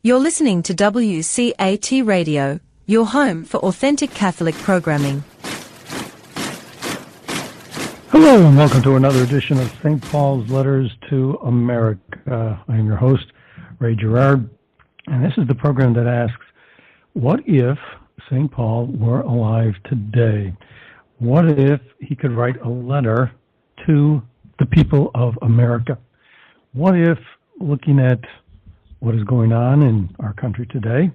You're listening to WCAT Radio, your home for authentic Catholic programming. Hello and welcome to another edition of St. Paul's Letters to America. I am your host, Ray Gerard, and this is the program that asks, what if St. Paul were alive today? What if he could write a letter to the people of America? What if, looking at what is going on in our country today,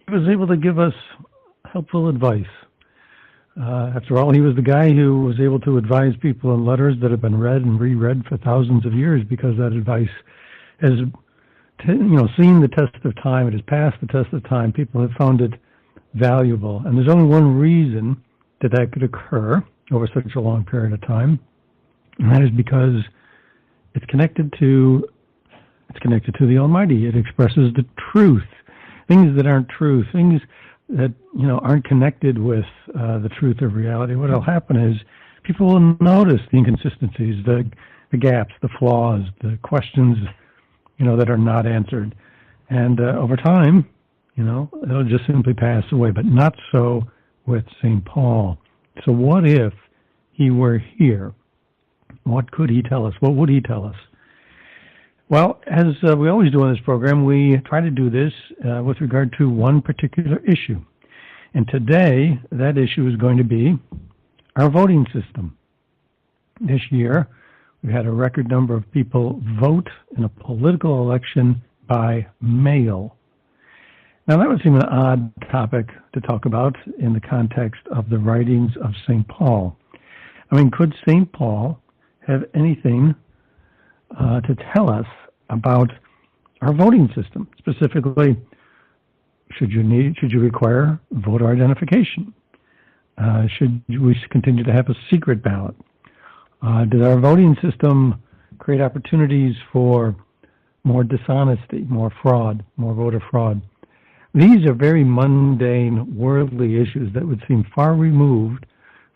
he was able to give us helpful advice? After all, he was the guy who was able to advise people in letters that have been read and reread for thousands of years, because that advice has, seen the test of time. It has passed the test of time. People have found it valuable, and there's only one reason that that could occur over such a long period of time, and that is because it's connected to the Almighty. It expresses the truth, things that aren't truth, things that aren't connected with the truth of reality. What will happen is people will notice the inconsistencies, the gaps, the flaws, the questions that are not answered, and over time, it'll just simply pass away. But not so with St. Paul. So what if he were here? What could he tell us? What would he tell us? Well, as we always do on this program, we try to do this with regard to one particular issue. And today, that issue is going to be our voting system. This year, we had a record number of people vote in a political election by mail. Now, that would seem an odd topic to talk about in the context of the writings of St. Paul. I mean, could St. Paul have anything to tell us about our voting system? Specifically, should you require voter identification? Should we continue to have a secret ballot? Does our voting system create opportunities for more dishonesty, more fraud, more voter fraud? These are very mundane, worldly issues that would seem far removed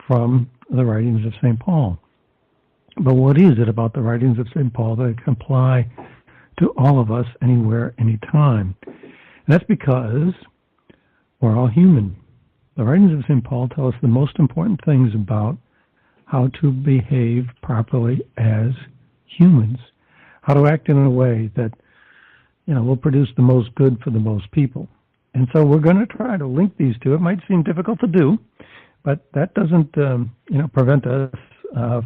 from the writings of St. Paul. But what is it about the writings of St. Paul that can apply to all of us, anywhere, anytime? And that's because we're all human. The writings of St. Paul tell us the most important things about how to behave properly as humans, how to act in a way that will produce the most good for the most people. And so we're going to try to link these two. It might seem difficult to do, but that doesn't prevent us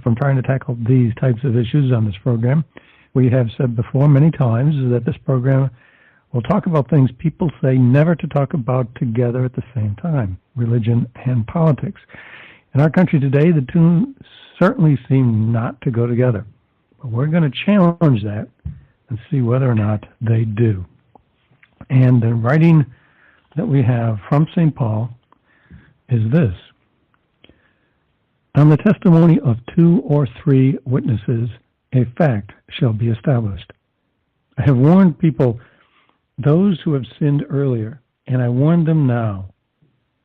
from trying to tackle these types of issues on this program. We have said before many times that this program will talk about things people say never to talk about together at the same time: religion and politics. In our country today, the two certainly seem not to go together. But we're going to challenge that and see whether or not they do. And the writing that we have from St. Paul is this: on the testimony of 2 or 3 witnesses, a fact shall be established. I have warned people, those who have sinned earlier, and I warn them now.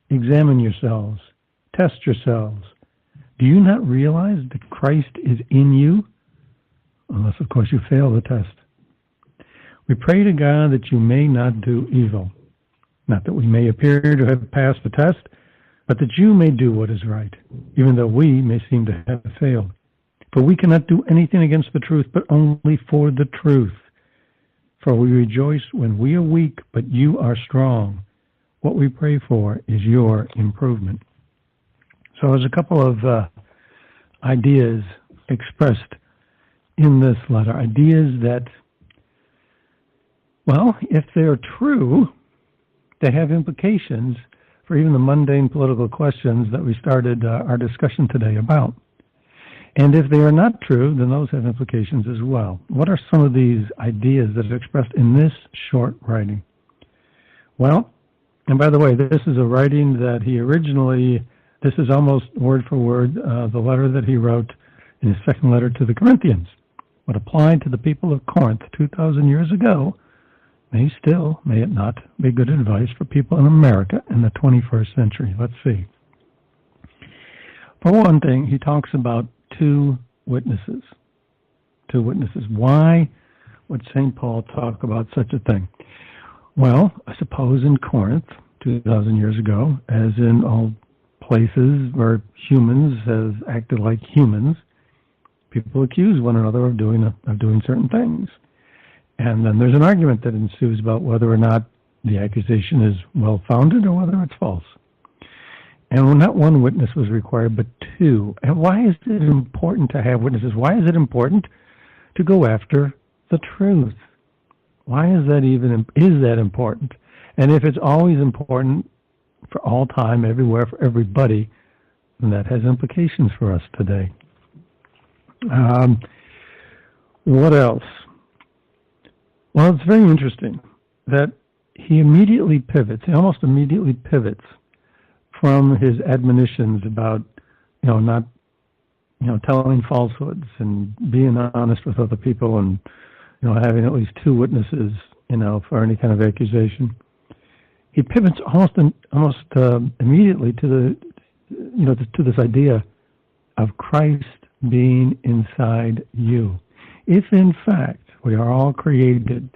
Examine yourselves. Test yourselves. Do you not realize that Christ is in you? Unless, of course, you fail the test. We pray to God that you may not do evil. Not that we may appear to have passed the test, but that you may do what is right, even though we may seem to have failed. For we cannot do anything against the truth, but only for the truth. For we rejoice when we are weak, but you are strong. What we pray for is your improvement. So there's a couple of ideas expressed in this letter. Ideas that, well, if they're true, they have implications for even the mundane political questions that we started our discussion today about. And if they are not true, then those have implications as well. What are some of these ideas that are expressed in this short writing? Well, and by the way, this is a writing that he originally, this is almost word for word the letter that he wrote in his second letter to the Corinthians. What applied to the people of Corinth 2,000 years ago may it not, be good advice for people in America in the 21st century. Let's see. For one thing, he talks about 2 witnesses. 2 witnesses. Why would St. Paul talk about such a thing? Well, I suppose in Corinth, 2,000 years ago, as in all places where humans have acted like humans, people accuse one another of doing certain things. And then there's an argument that ensues about whether or not the accusation is well-founded or whether it's false. And not one witness was required, but two. And why is it important to have witnesses? Why is it important to go after the truth? Why is that important? And if it's always important for all time, everywhere, for everybody, then that has implications for us today. What else? Well, it's very interesting that he almost immediately pivots from his admonitions about, not, telling falsehoods and being honest with other people and, having at least two witnesses, for any kind of accusation. He pivots almost immediately to to this idea of Christ being inside you. If in fact we are all created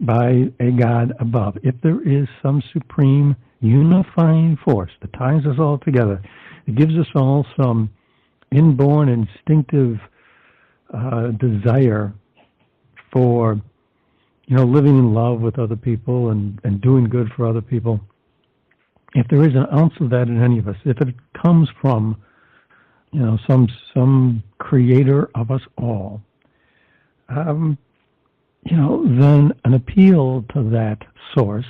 by a God above, if there is some supreme unifying force that ties us all together, it gives us all some inborn instinctive desire for living in love with other people and doing good for other people. If there is an ounce of that in any of us, if it comes from some creator of us all, then an appeal to that source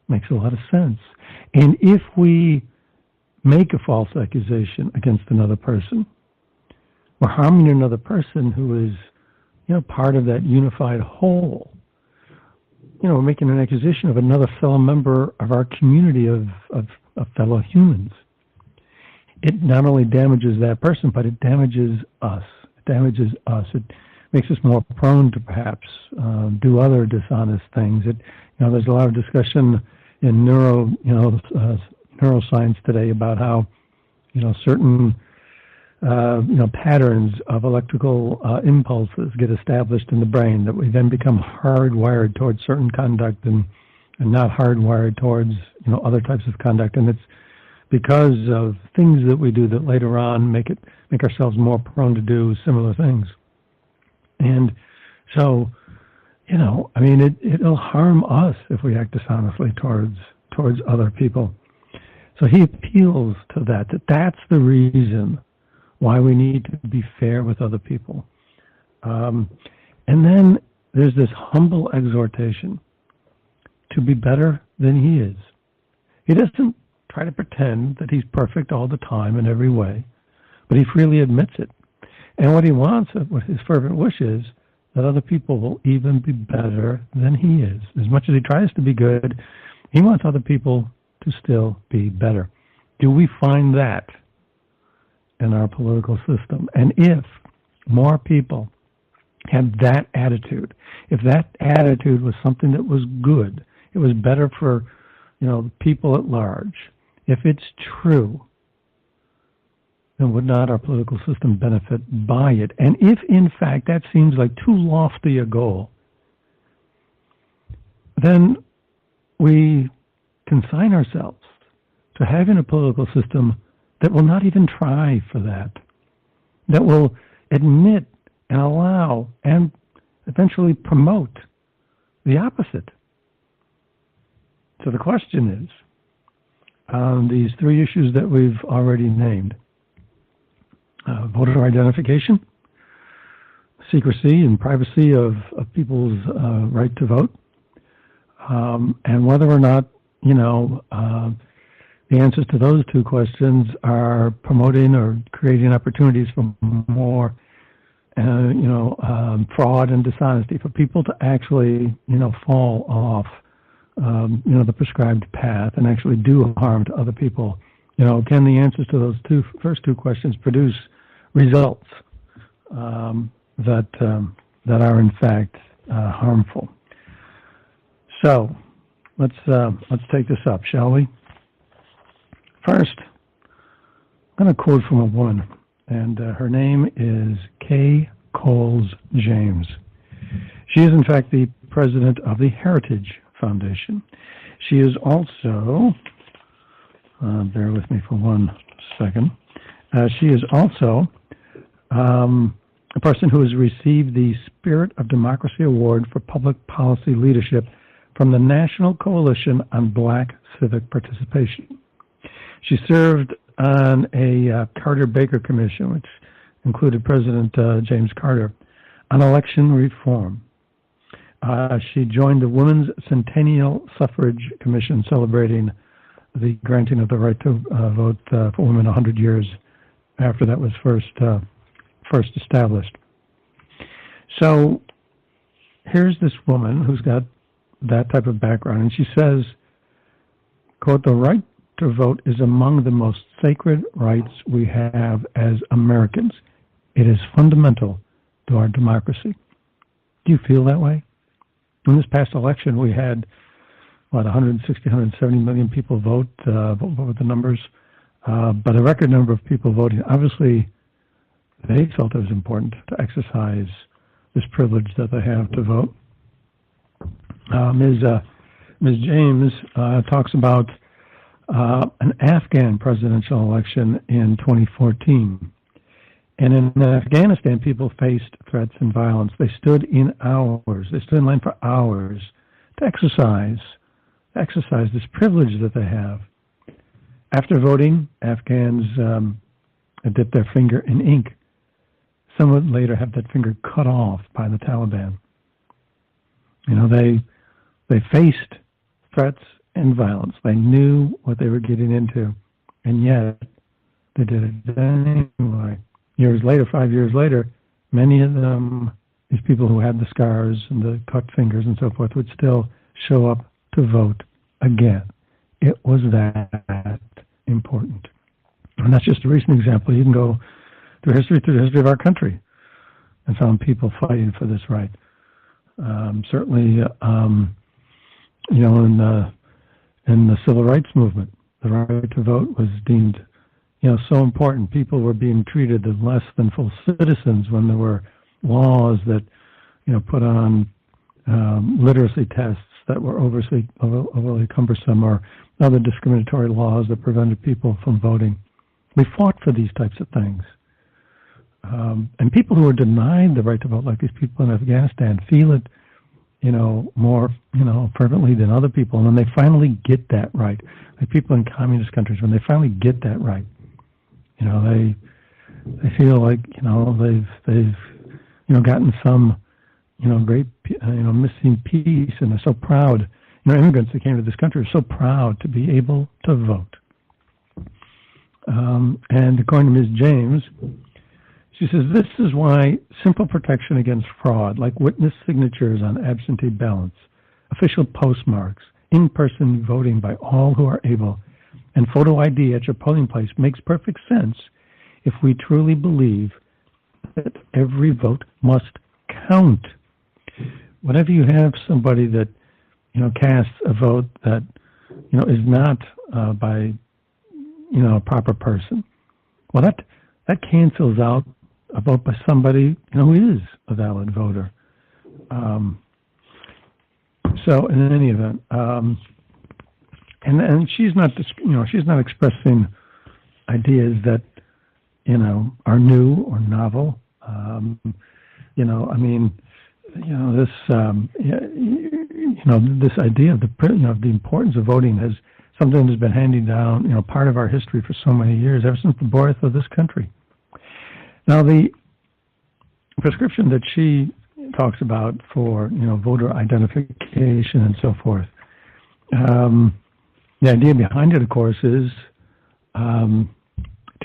makes a lot of sense. And if we make a false accusation against another person, we're harming another person who is, part of that unified whole. We're making an accusation of another fellow member of our community of fellow humans. It not only damages that person, but it damages us. It makes us more prone to perhaps do other dishonest things. There's a lot of discussion in neuroscience today about how, certain patterns of electrical impulses get established in the brain that we then become hardwired towards certain conduct and not hardwired towards other types of conduct. And it's because of things that we do that later on make ourselves more prone to do similar things. And so, it'll harm us if we act dishonestly towards other people. So he appeals to that's the reason why we need to be fair with other people. And then there's this humble exhortation to be better than he is. He doesn't try to pretend that he's perfect all the time in every way, but he freely admits it. And what he wants, what his fervent wish is, that other people will even be better than he is. As much as he tries to be good, he wants other people to still be better. Do we find that in our political system? And if more people had that attitude, if that attitude was something that was good, it was better for, people at large, if it's true, then would not our political system benefit by it? And if, in fact, that seems like too lofty a goal, then we consign ourselves to having a political system that will not even try for that will admit and allow and eventually promote the opposite. So the question is, these three issues that we've already named, voter identification, secrecy and privacy of people's right to vote, and whether or not, the answers to those two questions are promoting or creating opportunities for more, fraud and dishonesty, for people to actually, fall off, the prescribed path and actually do harm to other people. Can the answers to those first two questions produce results that are in fact harmful? So let's take this up, shall we? First, I'm going to quote from a woman, and her name is Kay Coles James. She is, in fact, the president of the Heritage Foundation. She is also, bear with me for 1 second, she is also a person who has received the Spirit of Democracy Award for Public Policy Leadership from the National Coalition on Black Civic Participation. She served on a Carter-Baker Commission, which included President James Carter, on election reform. She joined the Women's Centennial Suffrage Commission, celebrating the granting of the right to vote for women 100 years after that was first established. So here's this woman who's got that type of background, and she says, quote, "The right to vote is among the most sacred rights we have as Americans. It is fundamental to our democracy." Do you feel that way? In this past election, we had, 160, 170 million people vote. What were the numbers? But a record number of people voting. Obviously, they felt it was important to exercise this privilege that they have to vote. Ms. James talks about an Afghan presidential election in 2014. And in Afghanistan, people faced threats and violence. They stood in hours. They stood in line for hours to exercise this privilege that they have. After voting, Afghans dip their finger in ink. Some would later have that finger cut off by the Taliban. You know, they faced threats and violence. They knew what they were getting into, and yet they did it anyway. Years later, 5 years later, many of them, these people who had the scars and the cut fingers and so forth, would still show up to vote again. It was that important. And that's just a recent example. You can go through the history of our country and found people fighting for this right. Certainly, in the civil rights movement, the right to vote was deemed, so important. People were being treated as less than full citizens when there were laws that, put on literacy tests that were overly cumbersome, or other discriminatory laws that prevented people from voting. We fought for these types of things. And people who are denied the right to vote, like these people in Afghanistan, feel it, more, fervently than other people. And when they finally get that right, like people in communist countries, when they finally get that right, they feel like, they've gotten some, great, missing piece, and they're so proud. Immigrants that came to this country are so proud to be able to vote. And according to Ms. James, she says, this is why simple protection against fraud, like witness signatures on absentee ballots, official postmarks, in-person voting by all who are able, and photo ID at your polling place makes perfect sense if we truly believe that every vote must count. Whenever you have somebody that, casts a vote that, is not by, a proper person, well, that cancels out a vote by somebody, who is a valid voter. So in any event, and she's not, she's not expressing ideas that, are new or novel. This idea of the importance of voting has something that's been handed down, part of our history for so many years, ever since the birth of this country. Now, the prescription that she talks about for, voter identification and so forth, the idea behind it, of course, is to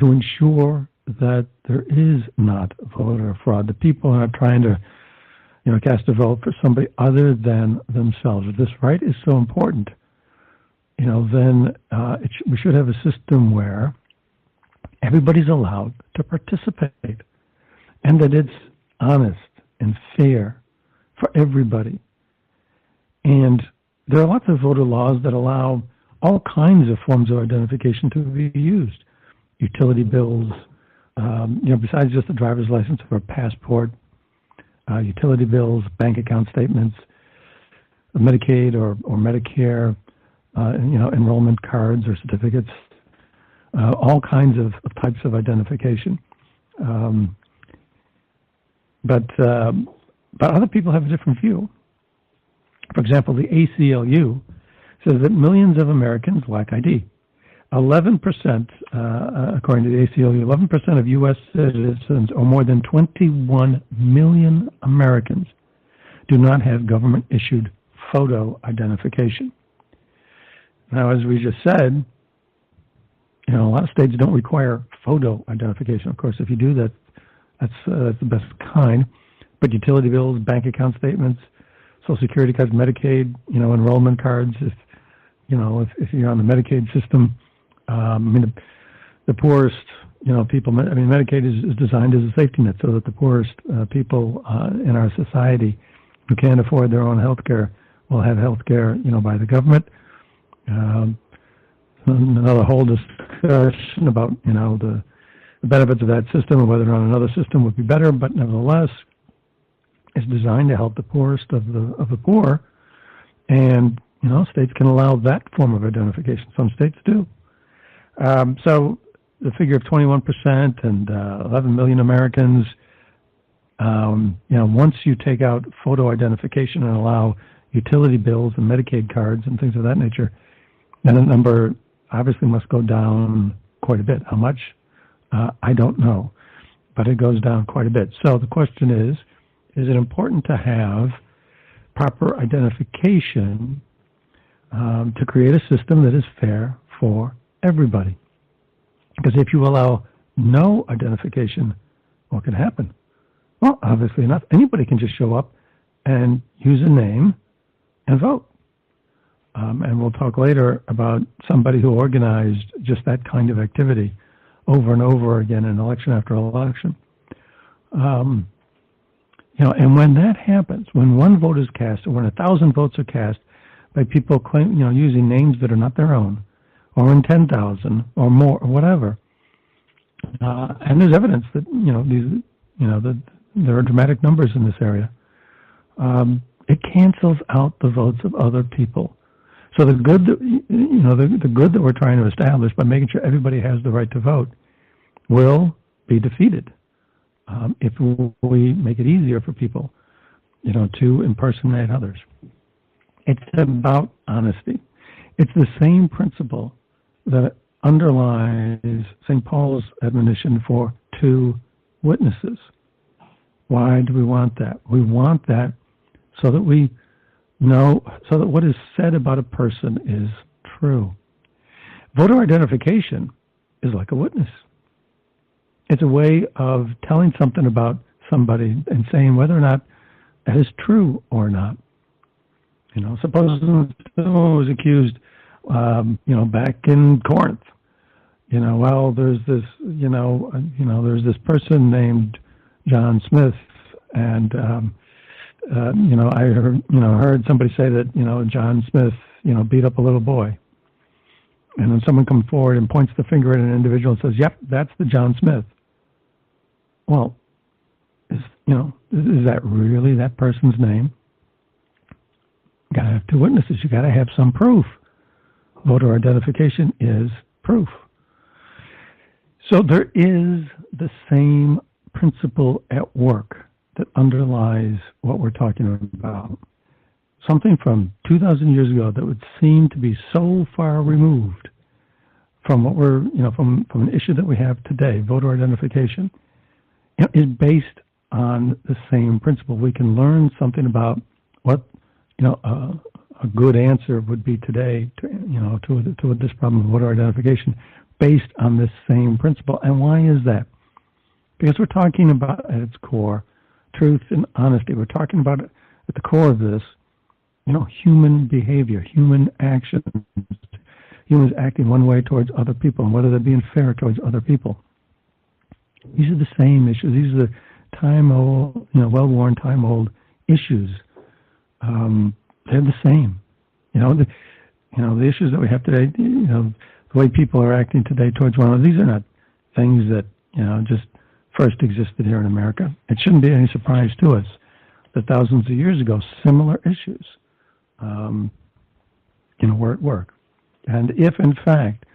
ensure that there is not voter fraud. The people are not trying to, cast a vote for somebody other than themselves. If this right is so important, then we should have a system where everybody's allowed to participate, and that it's honest and fair for everybody. And there are lots of voter laws that allow all kinds of forms of identification to be used. Utility bills, besides just the driver's license or passport, utility bills, bank account statements, Medicaid or Medicare, enrollment cards or certificates, all kinds of types of identification. But other people have a different view. For example, the ACLU says that millions of Americans lack ID. 11%, according to the ACLU, 11% of U.S. citizens, or more than 21 million Americans, do not have government-issued photo identification. Now, as we just said, a lot of states don't require photo identification. Of course, if you do that, that's the best kind. But utility bills, bank account statements, Social Security cards, Medicaid, enrollment cards. If you're on the Medicaid system, the poorest, people. Medicaid is designed as a safety net so that the poorest people in our society who can't afford their own health care will have health care, by the government. Another whole discussion about, the benefits of that system and whether or not another system would be better, but nevertheless, it's designed to help the poorest of the poor, and states can allow that form of identification. Some states do. So the figure of 21% and 11 million Americans, once you take out photo identification and allow utility bills and Medicaid cards and things of that nature, then the number obviously must go down quite a bit. How much? I don't know, but it goes down quite a bit. So the question is it important to have proper identification to create a system that is fair for everybody? Because if you allow no identification, what can happen? Well, obviously enough, anybody can just show up and use a name and vote. And we'll talk later about somebody who organized just that kind of activity over and over again in election after election. And when that happens, when one vote is cast or when 1,000 votes are cast by people using names that are not their own, or in 10,000 or more or whatever, and there's evidence that that there are dramatic numbers in this area, it cancels out the votes of other people. So the good that, the good that we're trying to establish by making sure everybody has the right to vote will be defeated if we make it easier for people, to impersonate others. It's about honesty. It's the same principle that underlies St. Paul's admonition for 2 witnesses. Why do we want that? We want that so that we know, so that what is said about a person is true. Voter identification is like a witness. It's a way of telling something about somebody and saying whether or not that is true or not. Suppose someone was accused, back in Corinth. There's this, there's this person named John Smith, and I heard somebody say that John Smith beat up a little boy, and then someone comes forward and points the finger at an individual and says, "Yep, that's the John Smith." Well, is that really that person's name? You got to have 2 witnesses. You got to have some proof. Voter identification is proof. So there is the same principle at work that underlies what we're talking about. Something from 2,000 years ago that would seem to be so far removed from what we're, from an issue that we have today, voter identification, is based on the same principle. We can learn something about what, a good answer would be today to this problem of voter identification based on this same principle. And why is that? Because we're talking about, at its core, truth and honesty. We're talking about, at the core of this, human behavior, human actions, humans acting one way towards other people, and whether they're being fair towards other people. These are the same issues. These are the time-old, well-worn, time-old issues. They're the same. The issues that we have today, the way people are acting today towards one another, these are not things that, just first existed here in America. It shouldn't be any surprise to us that thousands of years ago, similar issues were at work. And if, in fact,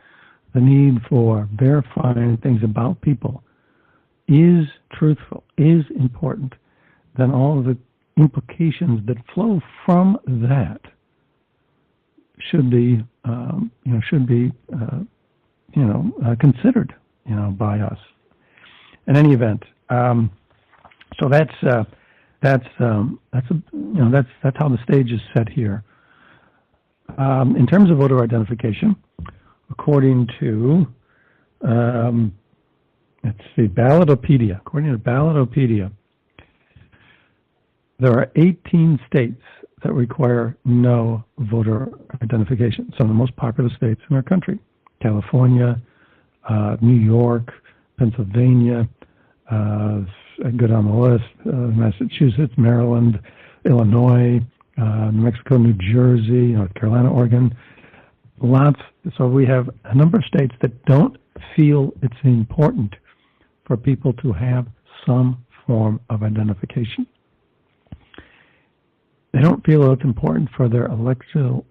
the need for verifying things about people is truthful, is important, then all of the implications that flow from that should be considered, by us. In any event, so that's how the stage is set here. In terms of voter identification, according to Ballotopedia. According to Ballotopedia, there are 18 states that require no voter identification. Some of the most popular states in our country: California, New York, Pennsylvania, I go down the list, Massachusetts, Maryland, Illinois, New Mexico, New Jersey, North Carolina, Oregon, lots. So we have a number of states that don't feel it's important for people to have some form of identification. They don't feel it's important for their electoral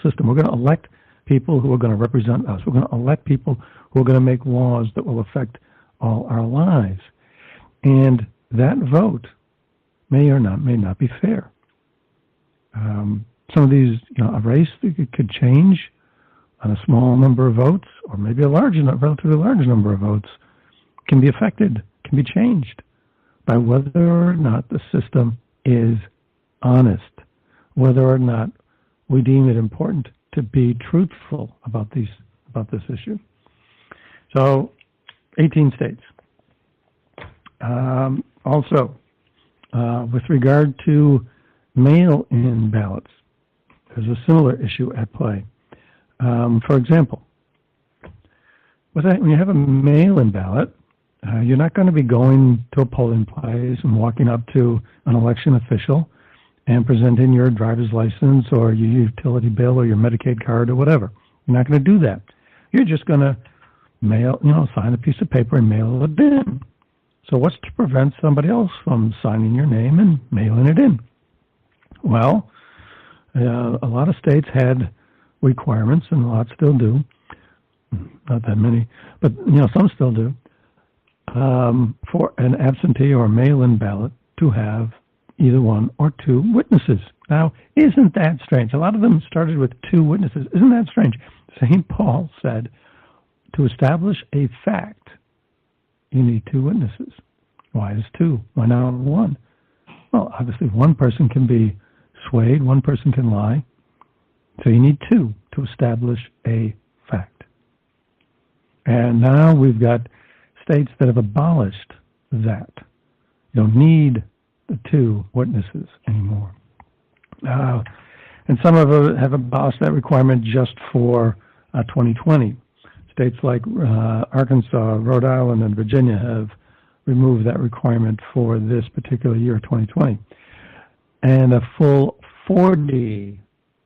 system. We're going to elect people who are going to represent us. We're going to elect people who are going to make laws that will affect all our lives. And that vote may not be fair. Some of these, a race could change on a small number of votes, or maybe a relatively large number of votes can be affected, can be changed by whether or not the system is honest, whether or not we deem it important to be truthful about this issue. So, 18 states. Also, with regard to mail-in ballots, there's a similar issue at play. For example, when you have a mail-in ballot, you're not going to be going to a polling place and walking up to an election official and presenting your driver's license or your utility bill or your Medicaid card or whatever. You're not going to do that. You're just going to sign a piece of paper and mail it in. So what's to prevent somebody else from signing your name and mailing it in? Well, a lot of states had requirements, and a lot still do. Not that many, but some still do. For an absentee or mail-in ballot to have either one or two witnesses. Now, isn't that strange? A lot of them started with two witnesses. Isn't that strange? St. Paul said, to establish a fact, you need two witnesses. Why is two? Why not one? Well, obviously one person can be swayed, one person can lie. So you need two to establish a fact. And now we've got states that have abolished that. You don't need the two witnesses anymore. And some of them have abolished that requirement just for 2020. States like Arkansas, Rhode Island, and Virginia have removed that requirement for this particular year, 2020. And a full 40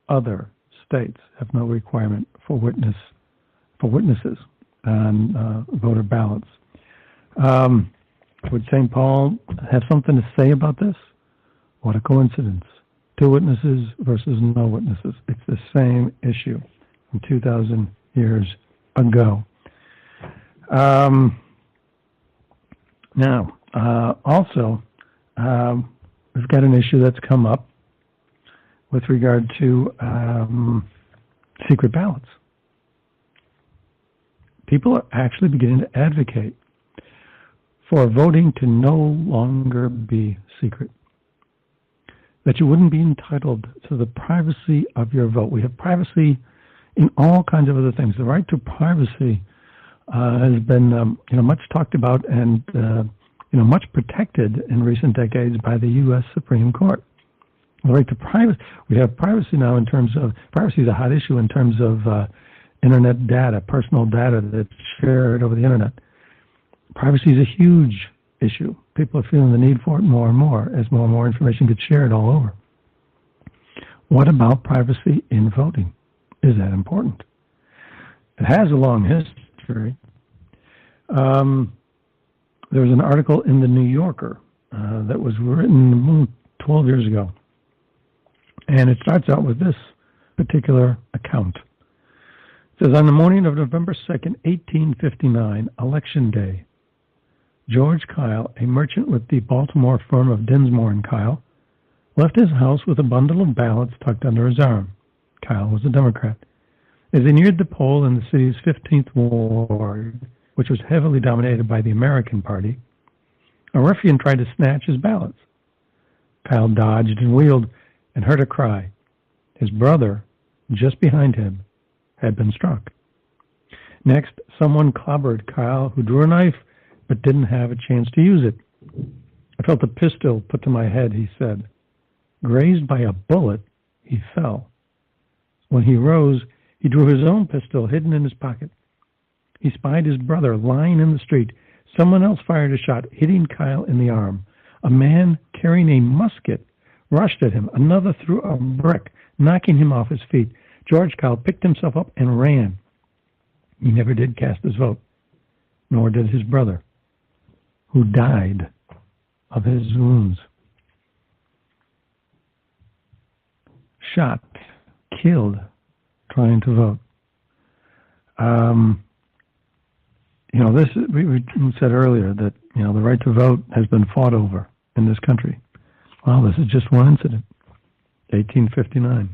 other states have no requirement for witnesses on voter ballots. Would St. Paul have something to say about this? What a coincidence. Two witnesses versus no witnesses. It's the same issue from 2,000 years ago. Now, also, we've got an issue that's come up with regard to secret ballots. People are actually beginning to advocate for voting to no longer be secret. That you wouldn't be entitled to the privacy of your vote. We have privacy in all kinds of other things. The right to privacy has been much talked about and much protected in recent decades by the U.S. Supreme Court. The right to privacy. We have privacy now in terms of privacy is a hot issue in terms of internet data, personal data that's shared over the internet. Privacy is a huge issue. People are feeling the need for it more and more as more and more information gets shared all over. What about privacy in voting? Is that important? It has a long history. There was an article in the New Yorker that was written 12 years ago And it starts out with this particular account. It says, on the morning of November 2nd, 1859, Election Day, George Kyle, a merchant with the Baltimore firm of Dinsmore and Kyle, left his house with a bundle of ballots tucked under his arm. Kyle was a Democrat. As he neared the poll in the city's 15th ward, which was heavily dominated by the American Party, a ruffian tried to snatch his ballots. Kyle dodged and wheeled and heard a cry. His brother, just behind him, had been struck. Next, someone clobbered Kyle, who drew a knife but didn't have a chance to use it. I felt a pistol put to my head, he said. Grazed by a bullet, he fell. When he rose, he drew his own pistol hidden in his pocket. He spied his brother lying in the street. Someone else fired a shot, hitting Kyle in the arm. A man carrying a musket rushed at him. Another threw a brick, knocking him off his feet. George Kyle picked himself up and ran. He never did cast his vote, nor did his brother, who died of his wounds. Shot, killed, trying to vote. This we said earlier that the right to vote has been fought over in this country. Well, this is just one incident, 1859,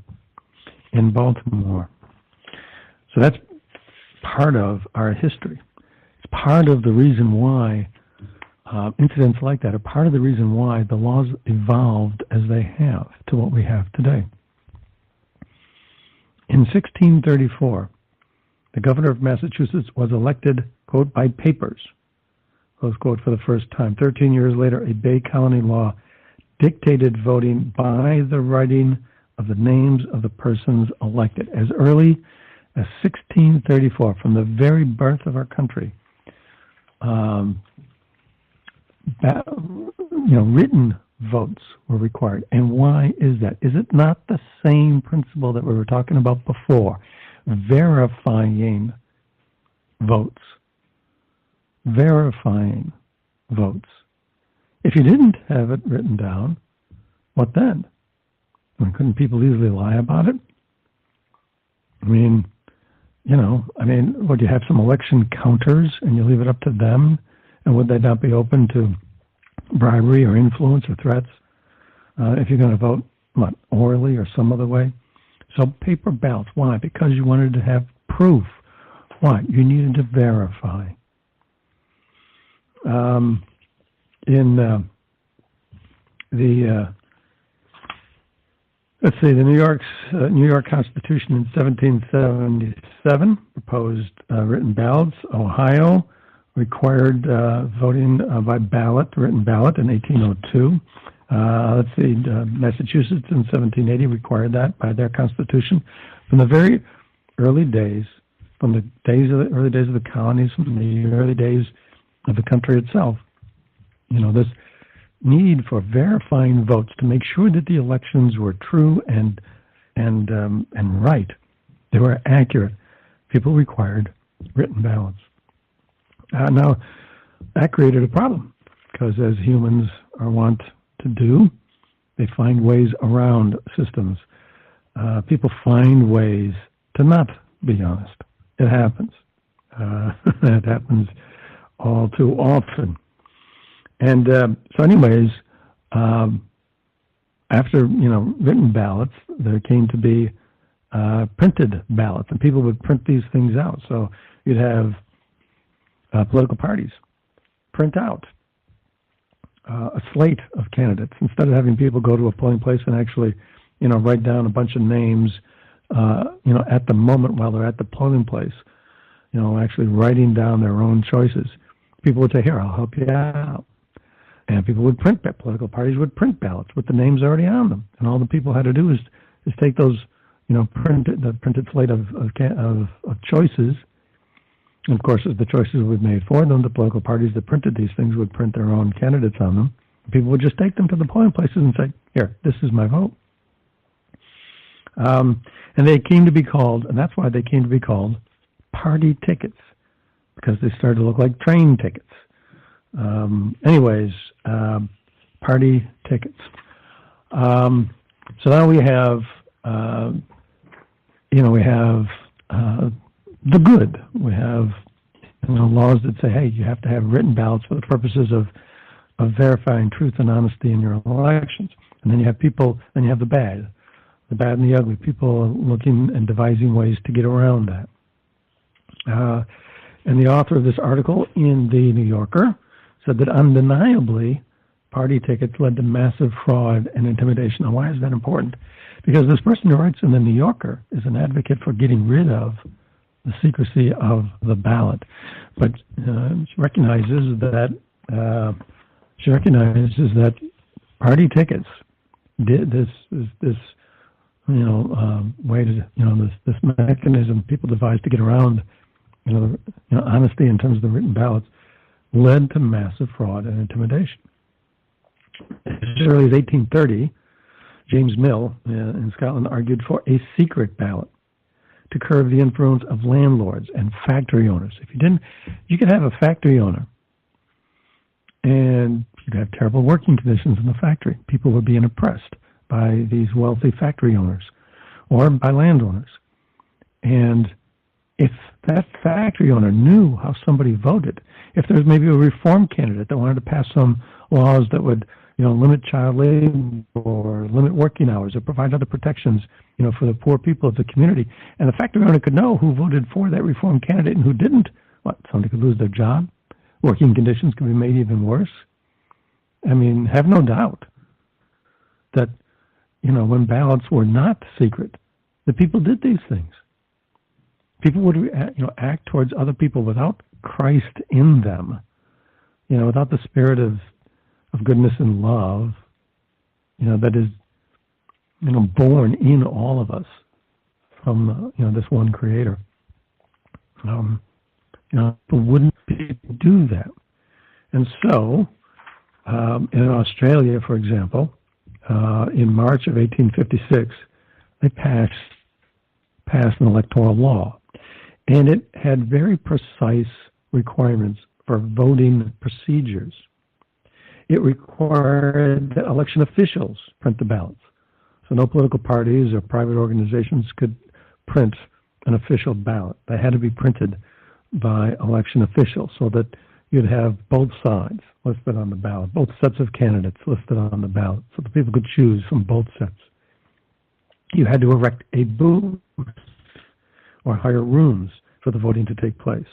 in Baltimore. So that's part of our history. It's part of the reason why incidents like that are part of the reason why the laws evolved as they have to what we have today. In 1634, the governor of Massachusetts was elected, quote, by papers, close quote, for the first time. 13 years later, a Bay Colony law dictated voting by the writing of the names of the persons elected. As early as 1634, from the very birth of our country, written votes were required. And why is that? Is it not the same principle that we were talking about before? Verifying votes. Verifying votes. If you didn't have it written down, what then? Couldn't people easily lie about it? Would you have some election counters and you leave it up to them? And would they not be open to bribery or influence or threats if you're going to vote, orally or some other way? So paper ballots. Why? Because you wanted to have proof. Why? You needed to verify. The New York Constitution in 1777 proposed written ballots. Ohio required voting by ballot, written ballot, in 1802. Massachusetts in 1780 required that by their constitution. From the very early days, from the early days of the colonies, from the early days of the country itself, this need for verifying votes to make sure that the elections were true and right, they were accurate. People required written ballots. Now, that created a problem because, as humans are wont to do, they find ways around systems. People find ways to not be honest. It happens. It happens all too often. And after written ballots, there came to be printed ballots, and people would print these things out. So you'd have political parties print out a slate of candidates instead of having people go to a polling place and actually, write down a bunch of names, at the moment while they're at the polling place, actually writing down their own choices. People would say, "Here, I'll help you out." And people would political parties would print ballots with the names already on them. And all the people had to do is take those, printed slate of choices. And of course, as the choices were made for them, the political parties that printed these things would print their own candidates on them. People would just take them to the polling places and say, "Here, this is my vote." And they came to be called, and that's why they came to be called party tickets, because they started to look like train tickets. Party tickets. So now we have, the good. We have laws that say, hey, you have to have written ballots for the purposes of verifying truth and honesty in your elections. And then you have the bad and the ugly, people looking and devising ways to get around that. And the author of this article in the New Yorker said that undeniably party tickets led to massive fraud and intimidation. Now, why is that important? Because this person who writes in the New Yorker is an advocate for getting rid of the secrecy of the ballot. But she recognizes that party tickets did this way to this mechanism people devised to get around honesty in terms of the written ballots led to massive fraud and intimidation. As early as 1830, James Mill in Scotland argued for a secret ballot to curb the influence of landlords and factory owners. If you didn't, you could have a factory owner and you'd have terrible working conditions in the factory. People were being oppressed by these wealthy factory owners or by landowners. And if that factory owner knew how somebody voted, if there's maybe a reform candidate that wanted to pass some laws that would, limit child labor or limit working hours or provide other protections, for the poor people of the community, and the factory owner could know who voted for that reform candidate and who didn't, somebody could lose their job. Working conditions could be made even worse. I mean, have no doubt that, when ballots were not secret, the people did these things. People would, act towards other people without Christ in them, without the spirit of goodness and love, that is, born in all of us from, this one Creator. People wouldn't do that. And so, in Australia, for example, in March of 1856, they passed an electoral law. And it had very precise requirements for voting procedures. It required that election officials print the ballots. So no political parties or private organizations could print an official ballot. They had to be printed by election officials so that you'd have both sides listed on the ballot, both sets of candidates listed on the ballot, so that people could choose from both sets. You had to erect a booth or hire rooms for the voting to take place.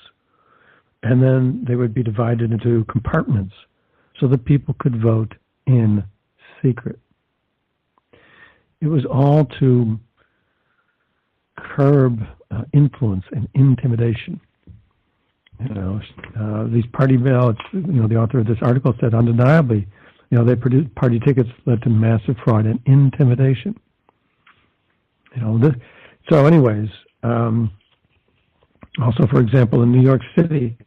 And then they would be divided into compartments so that people could vote in secret. It was all to curb influence and intimidation. These party ballots, the author of this article said undeniably, they produced party tickets led to massive fraud and intimidation. So anyways, also, for example, in New York City,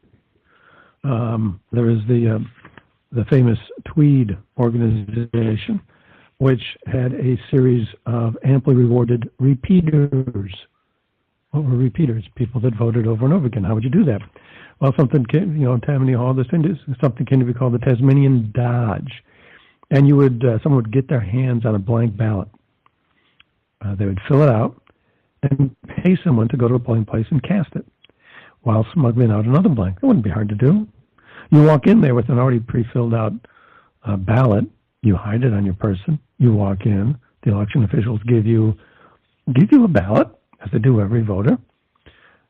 there is the famous Tweed organization, which had a series of amply rewarded repeaters. What were repeaters? People that voted over and over again. How would you do that? Well, something came, Tammany Hall, something came to be called the Tasmanian Dodge. And someone would get their hands on a blank ballot. They would fill it out and pay someone to go to a blank place and cast it while smuggling out another blank. It wouldn't be hard to do. You walk in there with an already pre-filled out ballot. You hide it on your person. You walk in. The election officials give you a ballot, as they do every voter.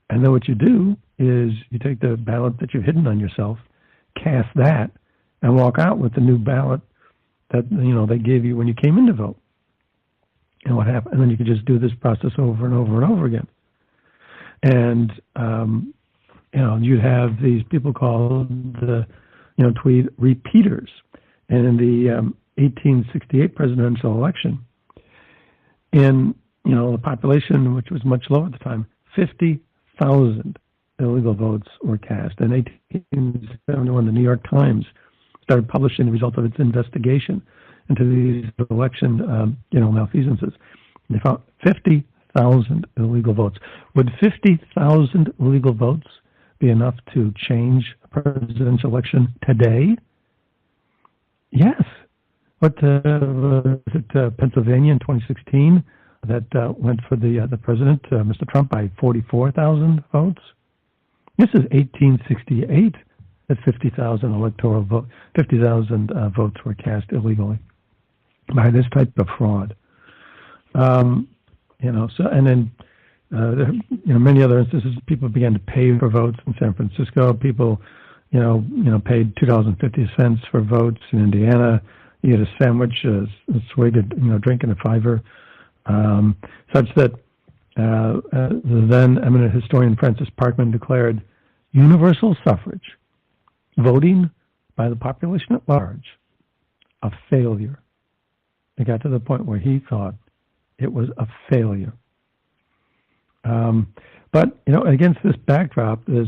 And then what you do is you take the ballot that you've hidden on yourself, cast that, and walk out with the new ballot that they gave you when you came in to vote. And what happened? And then you could just do this process over and over and over again. And you'd have these people called the Tweed repeaters. And in the 1868 presidential election, in the population, which was much lower at the time, 50,000 illegal votes were cast. In 1871, the New York Times started publishing the result of its investigation into these election, malfeasances. They found 50,000 illegal votes. Would 50,000 illegal votes be enough to change a presidential election today? Yes. Was it Pennsylvania in 2016 that went for the president, Mr. Trump, by 44,000 votes? This is 1868 that 50,000 electoral votes, 50,000 votes were cast illegally by this type of fraud. So and then there, many other instances, people began to pay for votes in San Francisco. People, paid $2.50 for votes in Indiana. You get a sandwich, persuaded, drink and a $5, such that the then eminent historian Francis Parkman declared universal suffrage, voting by the population at large, a failure. It got to the point where he thought it was a failure. But against this backdrop, this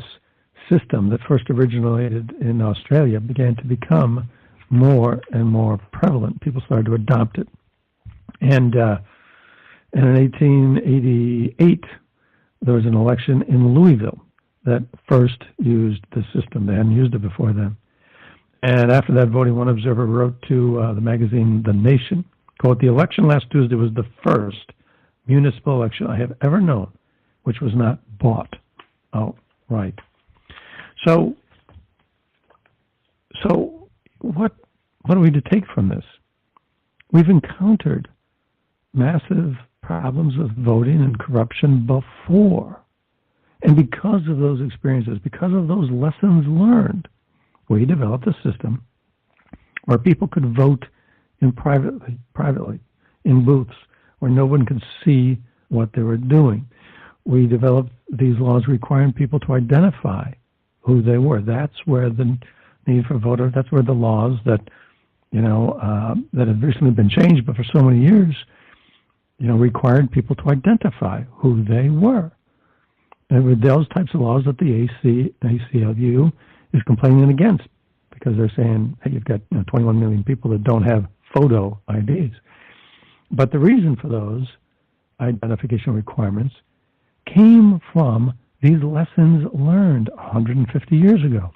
system that first originated in Australia began to become more and more prevalent. People started to adopt it. And in 1888, there was an election in Louisville that first used the system. They hadn't used it before then. And after that voting, one observer wrote to the magazine The Nation, quote, "The election last Tuesday was the first municipal election I have ever known which was not bought outright." So what are we to take from this? We've encountered massive problems with voting and corruption before. And because of those experiences, because of those lessons learned, we developed a system where people could vote privately in booths where no one could see what they were doing. We developed these laws requiring people to identify who they were. That's where the need for voter, that's where the laws that, that have recently been changed, but for so many years, required people to identify who they were. And with those types of laws that the ACLU is complaining against, because they're saying, hey, you've got 21 million people that don't have photo IDs. But the reason for those identification requirements came from these lessons learned 150 years ago.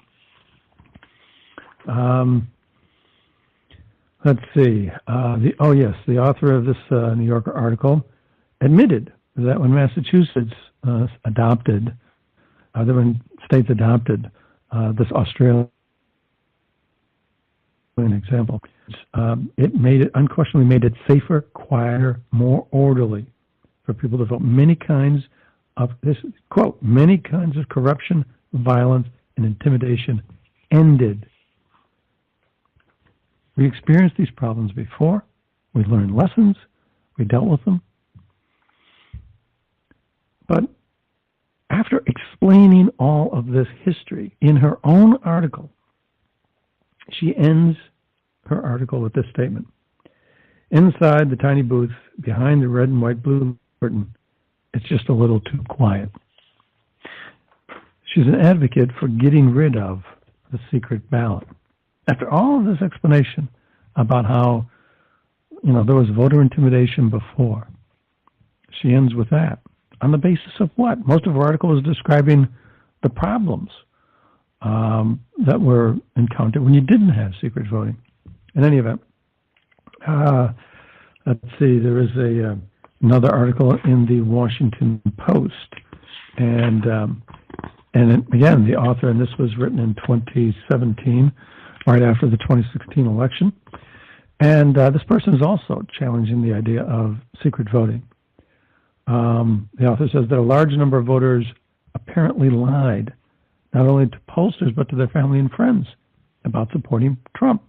Let's see. The author of this New Yorker article admitted that when Massachusetts adopted, when states adopted this Australian example, it unquestionably made it safer, quieter, more orderly for people to vote. Many kinds of this quote, many kinds of corruption, violence, and intimidation ended. We experienced these problems before. We learned lessons. We dealt with them. But after explaining all of this history in her own article, she ends her article with this statement. Inside the tiny booth, behind the red and white blue curtain, it's just a little too quiet. She's an advocate for getting rid of the secret ballot. After all of this explanation about how, there was voter intimidation before, she ends with that. On the basis of what? Most of her article is describing the problems that were encountered when you didn't have secret voting. In any event, let's see, there is another article in the Washington Post, and again, the author, and this was written in 2017, right after the 2016 election, and this person is also challenging the idea of secret voting. The author says that a large number of voters apparently lied, not only to pollsters, but to their family and friends about supporting Trump.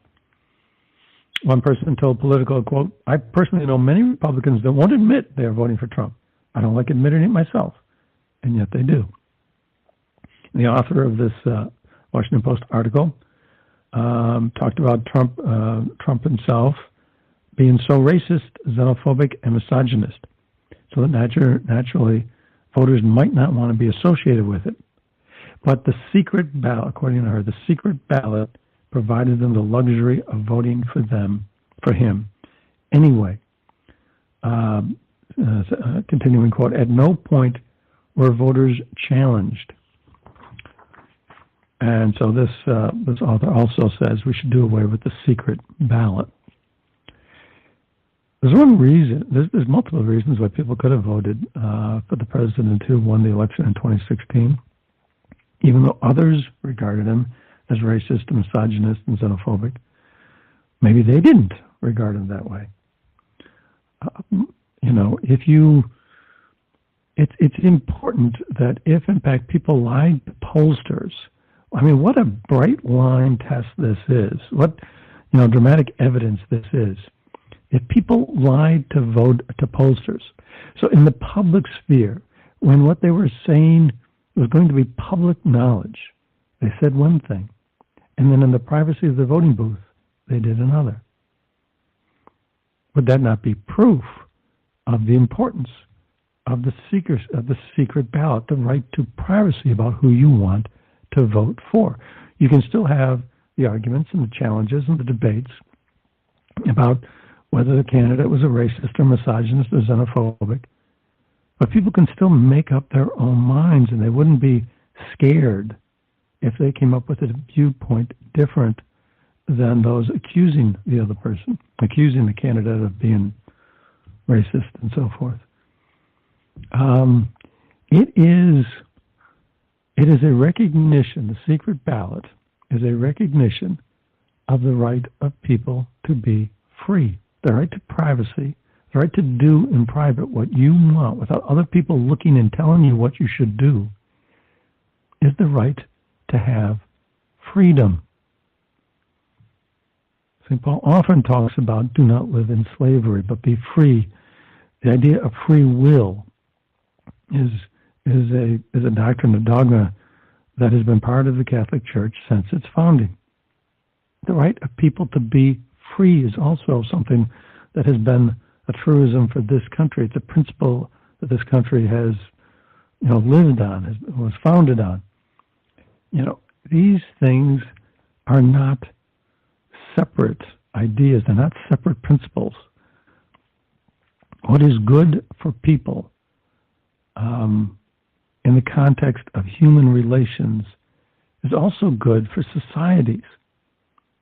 One person told Politico, quote, "I personally know many Republicans that won't admit they are voting for Trump. I don't like admitting it myself," and yet they do. The author of this Washington Post article talked about Trump himself being so racist, xenophobic, and misogynist, so that naturally voters might not want to be associated with it. But the secret ballot, according to her, the secret ballot provided them the luxury of voting for him anyway. Continuing quote, "At no point were voters challenged." And so this author also says we should do away with the secret ballot. There's one reason, there's multiple reasons why people could have voted for the president who won the election in 2016, even though others regarded him as racist, misogynist, and xenophobic. Maybe they didn't regard him that way. It's important that if, in fact, people lied to pollsters, I mean, what a bright line test this is. What, dramatic evidence this is. If people lied to pollsters, so in the public sphere, when what they were saying was going to be public knowledge, they said one thing, and then in the privacy of the voting booth, they did another. Would that not be proof of the importance of the secret ballot, the right to privacy about who you want to vote for? You can still have the arguments and the challenges and the debates about whether the candidate was a racist or misogynist or xenophobic, but people can still make up their own minds, and they wouldn't be scared if they came up with a viewpoint different than those accusing the other person, accusing the candidate of being racist and so forth. It is a recognition, the secret ballot is a recognition of the right of people to be free, the right to privacy, the right to do in private what you want without other people looking and telling you what you should do, is the right to have freedom. St. Paul often talks about do not live in slavery, but be free. The idea of free will is a doctrine, a dogma that has been part of the Catholic Church since its founding. The right of people to be free is also something that has been a truism for this country. It's a principle that this country has, lived on, was founded on. These things are not separate ideas. They're not separate principles. What is good for people in the context of human relations is also good for societies.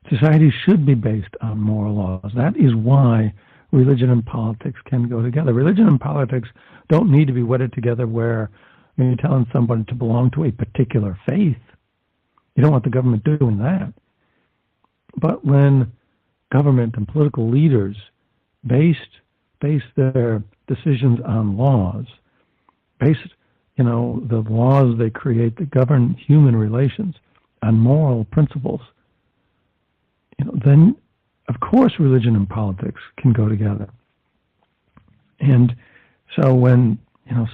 Societies should be based on moral laws. That is why religion and politics can go together. Religion and politics don't need to be wedded together where you're telling somebody to belong to a particular faith. You don't want the government doing that. But when government and political leaders base their decisions on laws, the laws they create that govern human relations on moral principles, then of course religion and politics can go together. And so when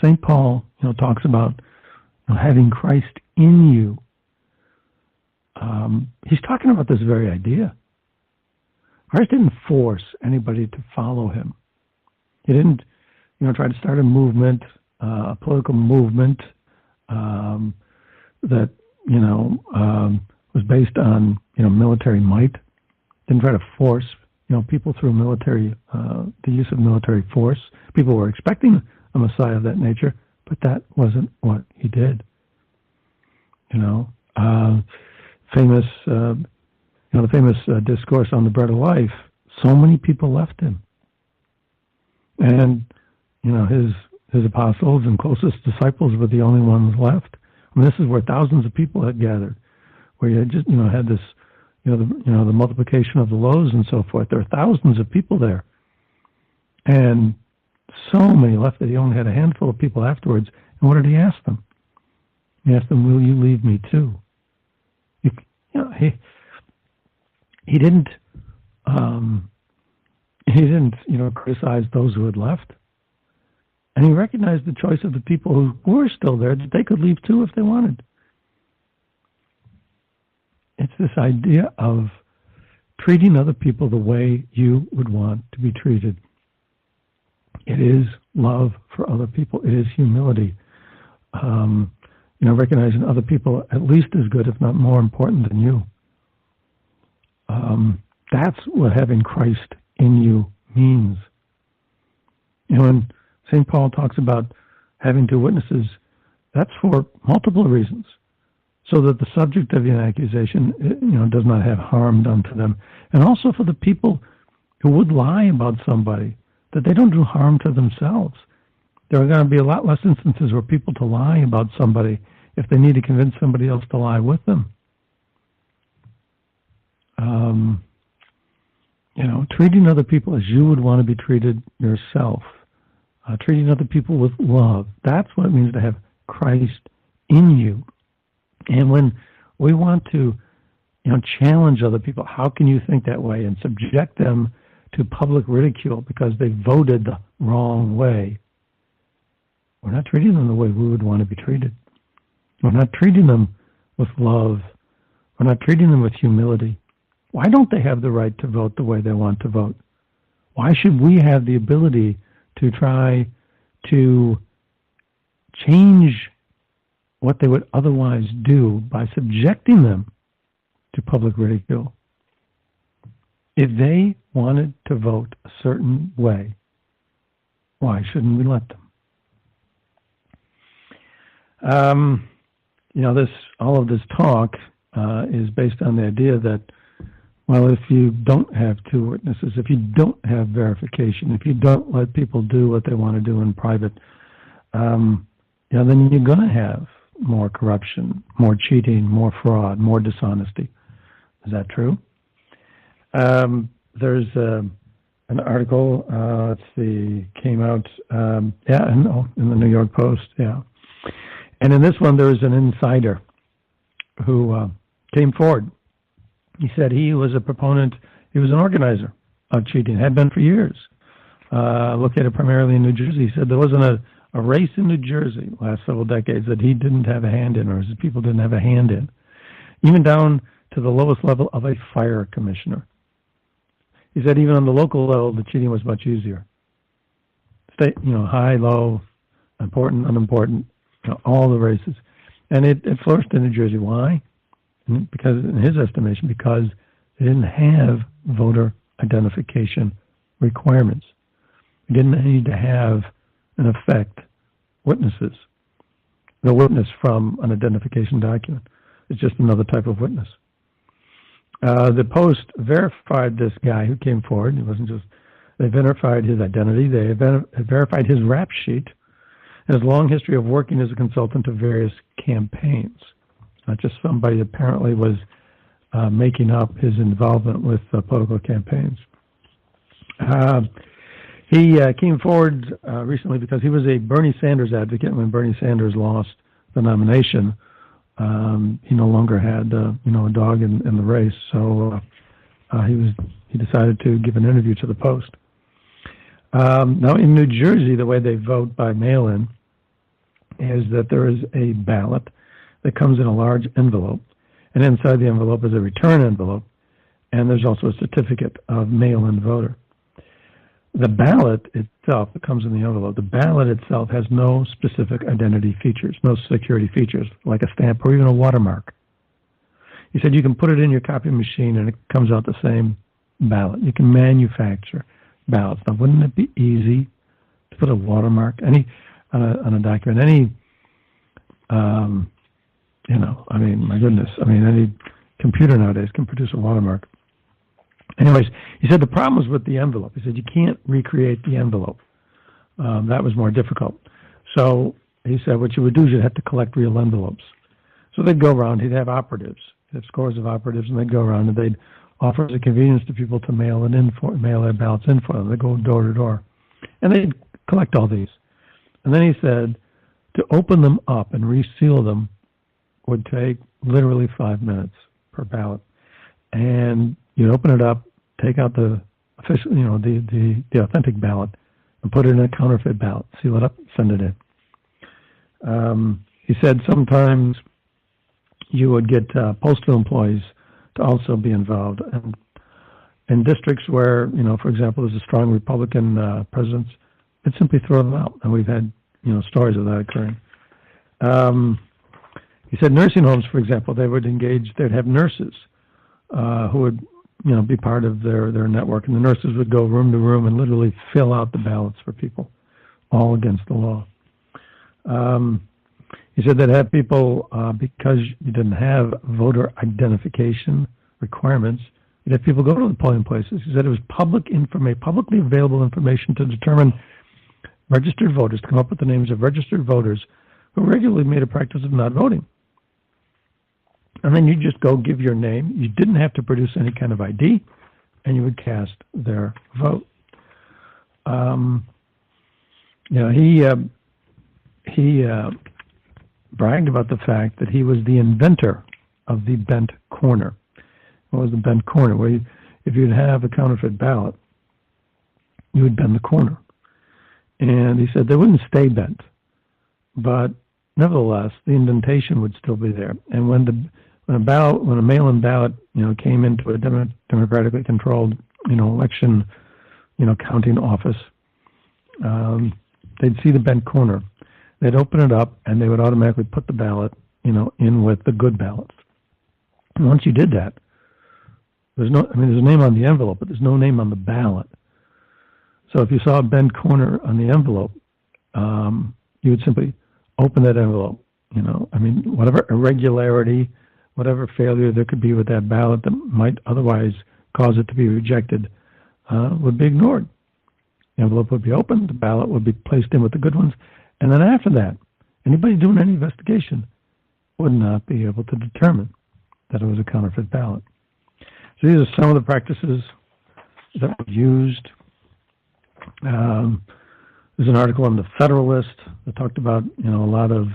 St. Paul talks about having Christ in you, he's talking about this very idea. Christ didn't force anybody to follow him. He didn't try to start a movement, a political movement that was based on military might. Didn't try to force people through the use of military force. People were expecting a Messiah of that nature, but that wasn't what he did. The famous discourse on the bread of life. So many people left him, and his apostles and closest disciples were the only ones left. I mean, this is where thousands of people had gathered, where you had just had this the multiplication of the loaves and so forth. There were thousands of people there, and so many left that he only had a handful of people afterwards. And what did he ask them? He asked them, "Will you leave me too?" He didn't criticize those who had left, and he recognized the choice of the people who were still there, that they could leave too if they wanted. It's this idea of treating other people the way you would want to be treated. It is love for other people. It is humility. Recognizing other people at least as good, if not more important than you. That's what having Christ in you means. When St. Paul talks about having two witnesses, that's for multiple reasons, so that the subject of an accusation, does not have harm done to them, and also for the people who would lie about somebody, that they don't do harm to themselves. There are going to be a lot less instances where people to lie about somebody if they need to convince somebody else to lie with them. Treating other people as you would want to be treated yourself. Treating other people with love. That's what it means to have Christ in you. And when we want to, challenge other people, how can you think that way, and subject them to public ridicule because they voted the wrong way, we're not treating them the way we would want to be treated. We're not treating them with love. We're not treating them with humility. Why don't they have the right to vote the way they want to vote? Why should we have the ability to try to change what they would otherwise do by subjecting them to public ridicule? If they wanted to vote a certain way, why shouldn't we let them? All of this talk is based on the idea that, well, if you don't have two witnesses, if you don't have verification, if you don't let people do what they want to do in private, then you're going to have more corruption, more cheating, more fraud, more dishonesty. Is that true? There's an article, came out, in the New York Post, yeah. And in this one, there was an insider who came forward. He said he was a proponent, he was an organizer of cheating, had been for years, located primarily in New Jersey. He said there wasn't a race in New Jersey last several decades that he didn't have a hand in, or his people didn't have a hand in, even down to the lowest level of a fire commissioner. He said even on the local level, the cheating was much easier. State, high, low, important, unimportant, all the races. And it flourished in New Jersey. Why? Because, in his estimation, because they didn't have voter identification requirements. They didn't need to have, in effect, witnesses. The witness from an identification document. It's just another type of witness. The Post verified this guy who came forward. It wasn't just, they verified his identity. They verified his rap sheet and his long history of working as a consultant to various campaigns. Not just somebody who apparently was making up his involvement with political campaigns. He came forward recently because he was a Bernie Sanders advocate. When Bernie Sanders lost the nomination, he no longer had a dog in the race, so he decided to give an interview to the Post. Now in New Jersey, the way they vote by mail-in is that there is a ballot that comes in a large envelope, and inside the envelope is a return envelope, and there's also a certificate of mail-in voter. The ballot itself that comes in the envelope, the ballot itself has no specific identity features, no security features, like a stamp or even a watermark. He said you can put it in your copy machine and it comes out the same ballot. You can manufacture ballots. Now, wouldn't it be easy to put a watermark on a document? My goodness. Any computer nowadays can produce a watermark. Anyways, he said the problem was with the envelope. He said you can't recreate the envelope. That was more difficult. So he said what you would do is you'd have to collect real envelopes. So they'd go around. He'd have operatives. He'd have scores of operatives, and they'd go around and they'd offer as a convenience to people to mail their ballots in for them. They'd go door to door. And they'd collect all these. And then he said to open them up and reseal them would take literally 5 minutes per ballot. And you'd open it up, take out the official, the authentic ballot, and put it in a counterfeit ballot, seal it up, send it in. He said sometimes you would get postal employees to also be involved. And in districts where, for example, there's a strong Republican presence, they'd simply throw them out. And we've had, stories of that occurring. He said nursing homes, for example, they'd have nurses who would, be part of their network, and the nurses would go room to room and literally fill out the ballots for people, all against the law. He said they'd have people, because you didn't have voter identification requirements, He'd have people go to the polling places. He said it was publicly available information to determine registered voters, to come up with the names of registered voters who regularly made a practice of not voting. And then you just go give your name. You didn't have to produce any kind of ID, and you would cast their vote. He bragged about the fact that he was the inventor of the bent corner. What was the bent corner? Well, if you'd have a counterfeit ballot, you would bend the corner. And he said they wouldn't stay bent, but nevertheless, the indentation would still be there. And when a mail-in ballot, came into a democratically controlled, election, counting office, they'd see the bent corner. They'd open it up, and they would automatically put the ballot, in with the good ballots. And once you did that, there's a name on the envelope, but there's no name on the ballot. So if you saw a bent corner on the envelope, you would simply open that envelope. Whatever irregularity, whatever failure there could be with that ballot that might otherwise cause it to be rejected, would be ignored. The envelope would be opened, the ballot would be placed in with the good ones, and then after that, anybody doing any investigation would not be able to determine that it was a counterfeit ballot. So these are some of the practices that were used. There's an article in the Federalist that talked about a lot of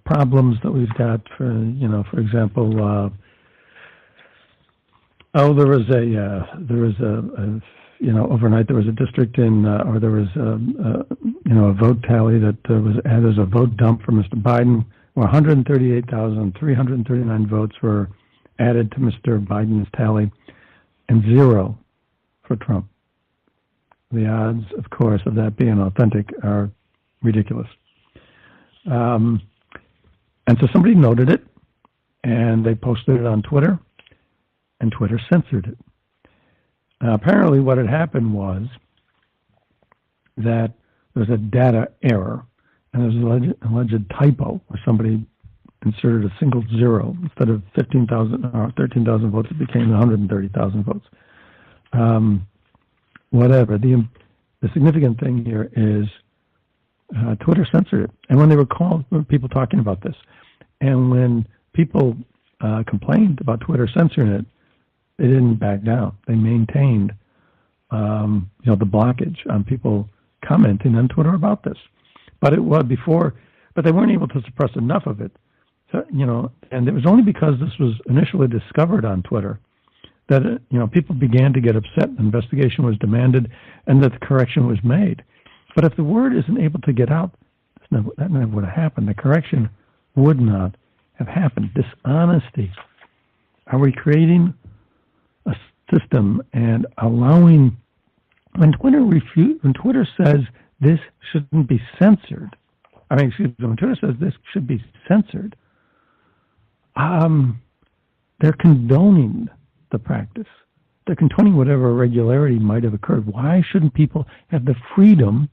problems that we've got. For example, overnight there was a district there was a vote tally that there's a vote dump for Mr. Biden, where 138,339 votes were added to Mr. Biden's tally, and 0 for Trump. The odds, of course, of that being authentic are ridiculous. And so somebody noted it, and they posted it on Twitter, and Twitter censored it. Apparently what had happened was that there was a data error, and there was an alleged typo where somebody inserted a single 0. Instead of 15,000 or 13,000 votes, it became 130,000 votes. Whatever. The significant thing here is Twitter censored it. And when they were called, there were people talking about this. And when people complained about Twitter censoring it, they didn't back down. They maintained, the blockage on people commenting on Twitter about this. But it was before, but they weren't able to suppress enough of it. So, and it was only because this was initially discovered on Twitter that, people began to get upset, an investigation was demanded, and that the correction was made. But if the word isn't able to get out, that never would have happened. The correction would not have happened. Dishonesty. Are we creating a system and allowing, when Twitter says this shouldn't be censored, when Twitter says this should be censored, they're condoning the practice. They're condoning whatever irregularity might have occurred. Why shouldn't people have the freedom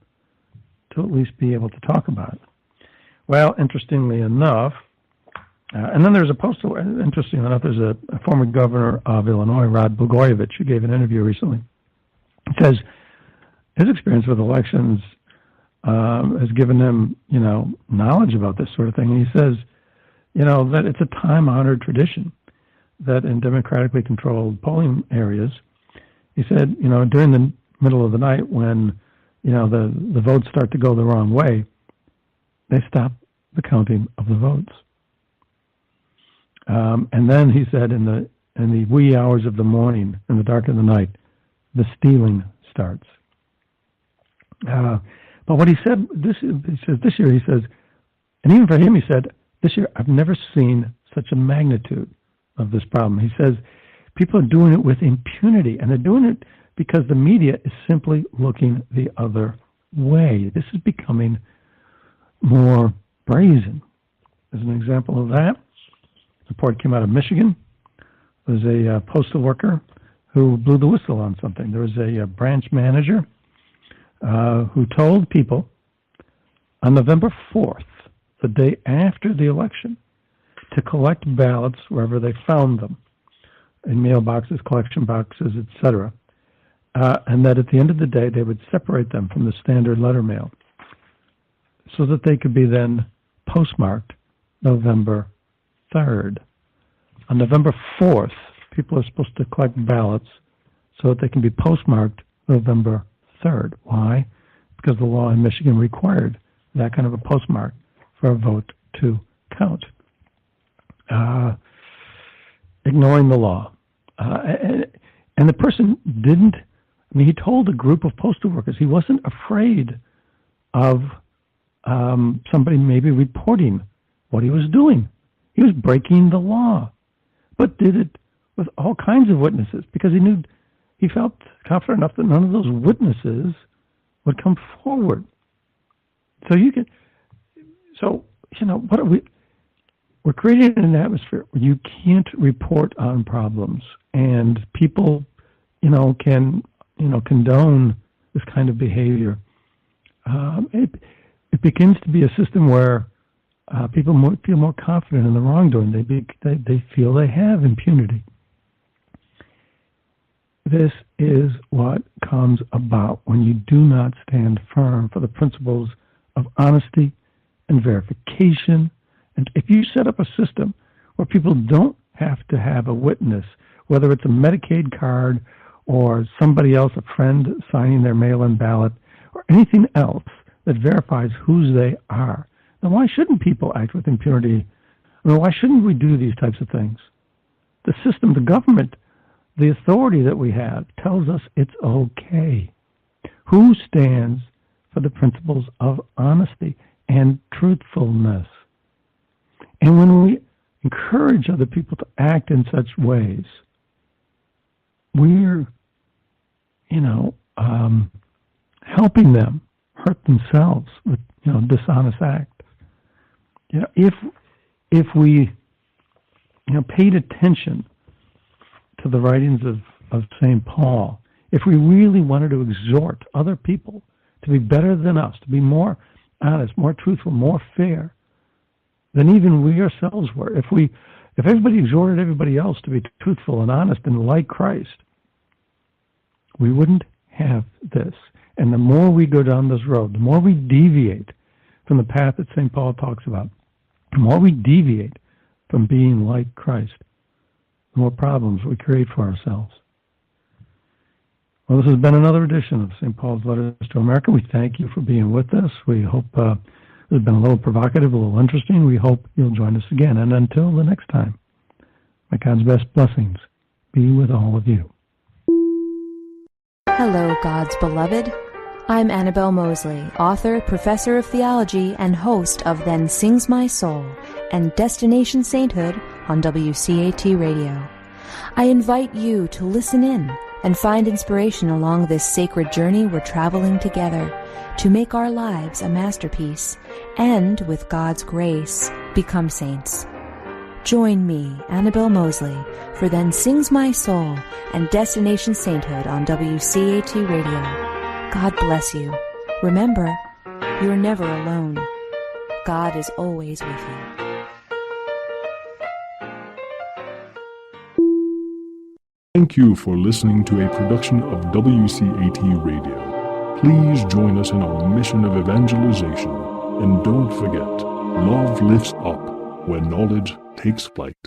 to at least be able to talk about it? Well, interestingly enough, and then there's there's a former governor of Illinois, Rod Blagojevich, who gave an interview recently. He says his experience with elections has given him, knowledge about this sort of thing. And he says, that it's a time-honored tradition that in democratically controlled polling areas, he said, during the middle of the night when, the votes start to go the wrong way, they stop the counting of the votes. And then he said in the wee hours of the morning, in the dark of the night, the stealing starts. But what he said, this year, he says, and even for him, he said, this year, I've never seen such a magnitude of this problem. He says, people are doing it with impunity, and they're doing it because the media is simply looking the other way. This is becoming more brazen. As an example of that, a report came out of Michigan. There was a postal worker who blew the whistle on something. There was a branch manager who told people on November 4th, the day after the election, to collect ballots wherever they found them. in mailboxes, collection boxes, etc., and that at the end of the day they would separate them from the standard letter mail so that they could be then postmarked November 3rd. On November 4th, people are supposed to collect ballots so that they can be postmarked November 3rd. Why? Because the law in Michigan required that kind of a postmark for a vote to count. Ignoring the law. And the person didn't, I mean, he told a group of postal workers he wasn't afraid of somebody maybe reporting what he was doing. He was breaking the law, but did it with all kinds of witnesses because he felt confident enough that none of those witnesses would come forward. What are we? We're creating an atmosphere where you can't report on problems, and people, can, condone this kind of behavior. It begins to be a system where people feel more confident in the wrongdoing. They feel they have impunity. This is what comes about when you do not stand firm for the principles of honesty and verification. And if you set up a system where people don't have to have a witness, whether it's a Medicaid card or somebody else, a friend signing their mail-in ballot, or anything else that verifies whose they are, then why shouldn't people act with impunity? I mean, why shouldn't we do these types of things? The system, the government, the authority that we have tells us it's okay. Who stands for the principles of honesty and truthfulness? And when we encourage other people to act in such ways, we're, helping them hurt themselves with, dishonest acts. If we, paid attention to the writings of St. Paul, if we really wanted to exhort other people to be better than us, to be more honest, more truthful, more fair than even we ourselves were, if everybody exhorted everybody else to be truthful and honest and like Christ, we wouldn't have this. And the more we go down this road, the more we deviate from the path that St. Paul talks about, the more we deviate from being like Christ, the more problems we create for ourselves. Well, this has been another edition of St. Paul's Letters to America. We thank you for being with us. We hope this has been a little provocative, a little interesting. We hope you'll join us again. And until the next time, may God's best blessings be with all of you. Hello, God's beloved. I'm Annabelle Mosley, author, professor of theology, and host of Then Sings My Soul and Destination Sainthood on WCAT Radio. I invite you to listen in and find inspiration along this sacred journey we're traveling together to make our lives a masterpiece and, with God's grace, become saints. Join me, Annabelle Mosley, for Then Sings My Soul and Destination Sainthood on WCAT Radio. God bless you. Remember, you're never alone. God is always with you. Thank you for listening to a production of WCAT Radio. Please join us in our mission of evangelization. And don't forget, love lifts up where knowledge takes flight.